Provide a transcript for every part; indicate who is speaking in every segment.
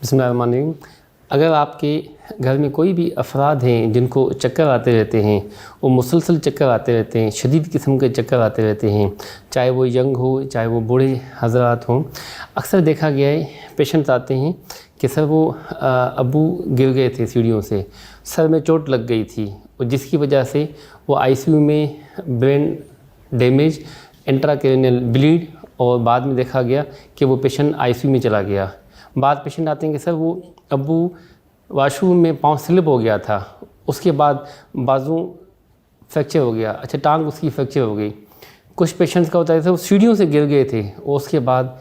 Speaker 1: बिस्मिल्लाहिर्रहमानिर्रहीम। अगर आपके घर में कोई भी अफराद हैं जिनको चक्कर आते रहते हैं, वो मुसलसल चक्कर आते रहते हैं, शदीद किस्म के चक्कर आते रहते हैं, चाहे वो यंग हो चाहे वो बूढ़े हजरात हों, अक्सर देखा गया है पेशेंट्स आते हैं कि सर वो अब्बू गिर गए थे सीढ़ियों से, सर में चोट लग गई थी और जिसकी वजह से वो आईसीयू में ब्रेन डैमेज, इंट्राक्रैनियल ब्लीड और बाद में देखा गया कि वो पेशेंट आईसीयू में चला गया। बाद पेशेंट आते हैं कि सर वो अब्बू वाशरूम में पाँव स्लिप हो गया था, उसके बाद बाजू फ्रैक्चर हो गया, अच्छा टांग उसकी फ्रैक्चर हो गई। कुछ पेशेंट्स का होता है सर वो सीढ़ियों से गिर गए थे और उसके बाद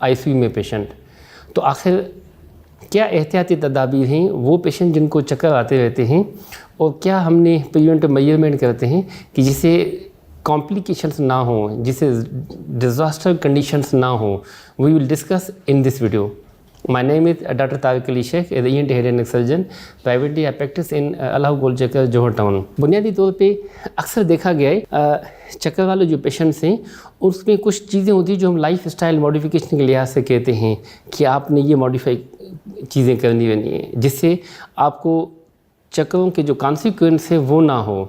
Speaker 1: आईसीयू में पेशेंट। तो आखिर क्या एहतियाती तदाबीर हैं वो पेशेंट जिनको चक्कर आते रहते हैं, और क्या हमने प्रिवेंटिव मेजरमेंट करते हैं कि जिसे कॉम्प्लिकेशंस ना हो, जिसे डिज़ास्टर कंडीशंस ना हो, we will discuss in this video. My name is doctor Tariq Ali Sheikh, as ENT head and neck surgeon, privately I practice in अल्लाह गोलचक्कर जोहर टाउन। बुनियादी तौर पे अक्सर देखा गया है चक्कर वाले जो पेशेंट्स हैं उसमें कुछ चीज़ें होती हैं जो हम लाइफ स्टाइल मॉडिफिकेशन के लिहाज से कहते हैं कि आपने ये मॉडिफाई चीज़ें करनी है जिससे आपको चक्करों के जो कॉन्सिक्वेंस है वो ना हो।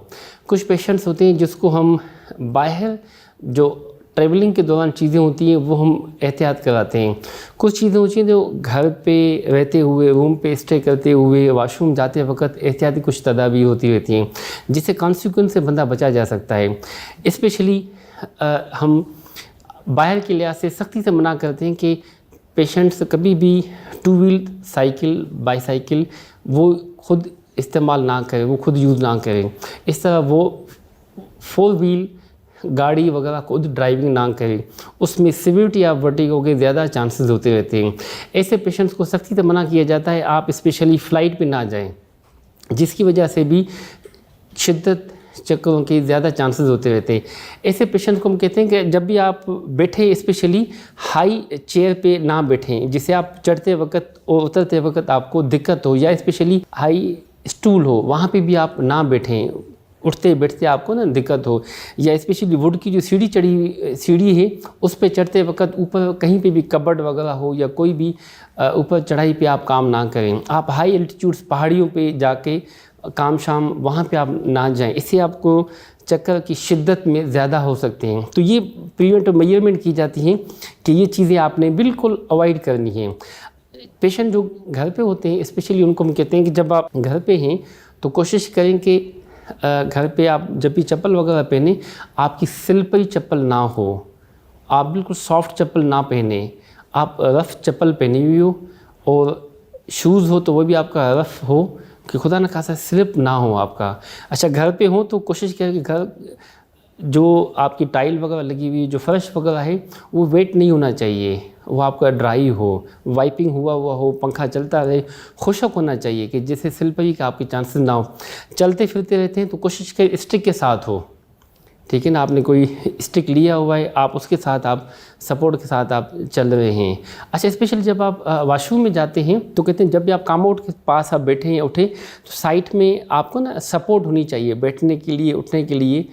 Speaker 1: कुछ पेशेंट्स होते हैं जिसको हम बाहर जो ट्रैवलिंग के दौरान चीज़ें होती हैं वो हम एहतियात कराते हैं। कुछ चीज़ें होती हैं जो घर पे रहते हुए, रूम पे स्टे करते हुए, वॉशरूम जाते वक्त एहतियाती कुछ तदाबीर होती रहती हैं जिससे कॉन्सिक्वेंस से बंदा बचा जा सकता है। स्पेशली हम बाहर के लिहाज से सख्ती से मना करते हैं कि पेशेंट्स कभी भी 2 व्हील साइकिल, बाईसाइकिल वो खुद इस्तेमाल ना करें, वो खुद यूज़ ना करें। इस तरह वो 4 व्हील गाड़ी वगैरह खुद ड्राइविंग ना करें, उसमें सिवियरिटी ऑफ वर्टिगो के ज़्यादा चांसेस होते रहते हैं। ऐसे पेशेंट्स को सख्ती से मना किया जाता है आप स्पेशली फ़्लाइट पे ना जाएं, जिसकी वजह से भी शिद्दत चक्करों के ज़्यादा चांसेस होते रहते हैं। ऐसे पेशेंट को हम कहते हैं कि जब भी आप बैठें स्पेशली हाई चेयर पे ना बैठें, जिससे आप चढ़ते वक्त और उतरते वक्त आपको दिक्कत हो, या स्पेशली हाई स्टूल हो वहाँ पे भी आप ना बैठें, उठते बैठते आपको ना दिक्कत हो, या स्पेशली वुड की जो सीढ़ी है उस पे चढ़ते वक्त ऊपर कहीं पे भी कबर्ड वगैरह हो या कोई भी ऊपर चढ़ाई पे आप काम ना करें। आप हाई एल्टीट्यूड्स पहाड़ियों पे जाके काम शाम वहाँ पे आप ना जाएं, इससे आपको चक्कर की शिद्दत में ज़्यादा हो सकते हैं। तो ये प्रिवेंटिव मेजरमेंट की जाती हैं कि ये चीज़ें आपने बिल्कुल अवॉइड करनी है। पेशेंट जो घर पे होते हैं स्पेशली उनको हम कहते हैं कि जब आप घर पे हैं तो कोशिश करें कि घर पे आप जब भी चप्पल वगैरह पहने आपकी स्लिपरी चप्पल ना हो, आप बिल्कुल सॉफ्ट चप्पल ना पहने, आप रफ़ चप्पल पहनी हुई हो, और शूज़ हो तो वो भी आपका रफ़ हो कि खुदा न खासा स्लिप ना हो आपका। अच्छा घर पे हो तो कोशिश करें कि घर जो आपकी टाइल वगैरह लगी हुई, जो फर्श वगैरह है वो वेट नहीं होना चाहिए, वो आपका ड्राई हो, वाइपिंग हुआ हो, पंखा चलता रहे, खुशक होना चाहिए कि जैसे स्लिपरी का आपके चांसेस ना हो। चलते फिरते रहते हैं तो कोशिश करें स्टिक के साथ हो, ठीक है ना, आपने कोई स्टिक लिया हुआ है आप उसके साथ आप सपोर्ट के साथ आप चल रहे हैं। अच्छा स्पेशली जब आप वॉशरूम में जाते हैं तो कहते हैं जब भी आप कामआउट के पास आप बैठे हैं उठे तो साइड में आपको ना सपोर्ट होनी चाहिए बैठने के लिए, उठने के लिए।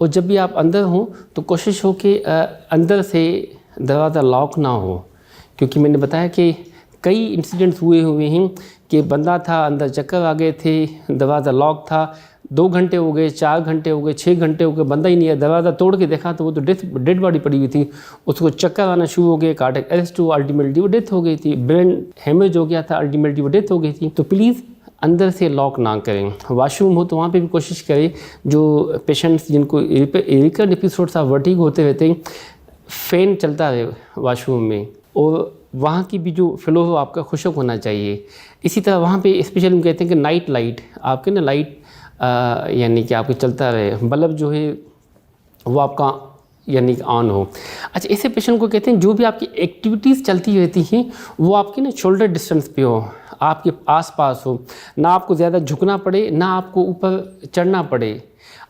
Speaker 1: और जब भी आप अंदर हों तो कोशिश हो कि अंदर से दरवाज़ा लॉक ना हो, क्योंकि मैंने बताया कि कई इंसिडेंट्स हुए हैं कि बंदा था अंदर चक्कर आ गए थे, दरवाज़ा लॉक था, 2 घंटे हो गए, 4 घंटे हो गए, 6 घंटे हो गए, बंदा ही नहीं है, दरवाज़ा तोड़ के देखा तो वो तो डेड बॉडी पड़ी हुई थी, उसको चक्कर आना शुरू हो गए, कार्डियक अरेस्ट हुआ, अल्टीमेटली वो डेथ हो गई थी, ब्रेन हेमरेज हो गया था, अल्टीमेटली वो डेथ हो गई थी। तो प्लीज़ अंदर से लॉक ना करें। वॉशरूम हो तो वहाँ पे भी कोशिश करें, जो पेशेंट्स जिनको रिकरेंट एपिसोड्स ऑफ वर्टिगो होते रहते हैं, फ़ैन चलता रहे वॉशरूम में, और वहाँ की भी जो फ्लो हो आपका खुशक होना चाहिए। इसी तरह वहाँ पे स्पेशली हम कहते हैं कि नाइट लाइट आपके ना लाइट यानी कि आपको चलता रहे, बल्ब जो है वो आपका यानी कि ऑन हो। अच्छा ऐसे पेशेंट को कहते हैं जो भी आपकी एक्टिविटीज़ चलती रहती हैं वो आपकी ना शोल्डर डिस्टेंस पे हो, आपके आसपास हो, ना आपको ज़्यादा झुकना पड़े ना आपको ऊपर चढ़ना पड़े।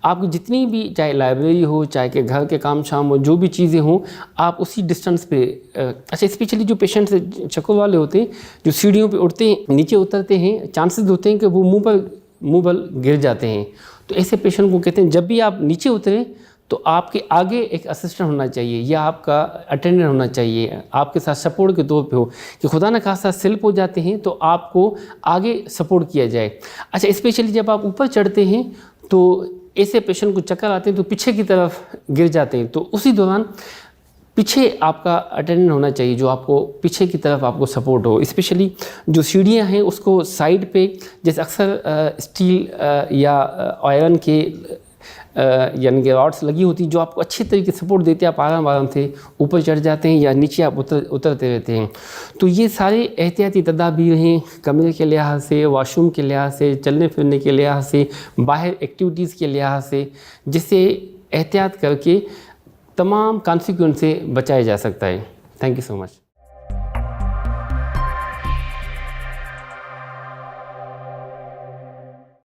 Speaker 1: आपकी जितनी भी चाहे लाइब्रेरी हो, चाहे के घर के काम शाम हो, जो भी चीज़ें हों आप उसी डिस्टेंस पे। अच्छा स्पेशली जो पेशेंट्स चक्कर वाले होते हैं जो सीढ़ियों पे उठते हैं नीचे उतरते हैं, चांसेस होते हैं कि वो मुँह पर गिर जाते हैं। तो ऐसे पेशेंट को कहते हैं जब भी आप नीचे उतरें तो आपके आगे एक असिस्टेंट होना चाहिए या आपका अटेंडेंट होना चाहिए, आपके साथ सपोर्ट के तौर पे हो कि खुदा न खासा स्लिप हो जाते हैं तो आपको आगे सपोर्ट किया जाए। अच्छा, स्पेशली जब आप ऊपर चढ़ते हैं तो ऐसे पेशेंट को चक्कर आते हैं तो पीछे की तरफ गिर जाते हैं, तो उसी दौरान पीछे आपका अटेंडेंट होना चाहिए जो आपको पीछे की तरफ आपको सपोर्ट हो। स्पेशली जो सीढ़ियाँ हैं उसको साइड पे, जैसे अक्सर स्टील या आयरन के यानी कि रॉड्स लगी होती जो आपको अच्छी तरीके से सपोर्ट देते हैं, आप आराम से ऊपर चढ़ जाते हैं या नीचे आप उतरते रहते हैं। तो ये सारे एहतियाती तदाबीर हैं कमरे के लिहाज से, वॉशरूम के लिहाज से, चलने फिरने के लिहाज से, बाहर एक्टिविटीज़ के लिहाज से, जिससे एहतियात करके तमाम कॉन्सिक्वेंस से बचाया जा सकता है। Thank you so much.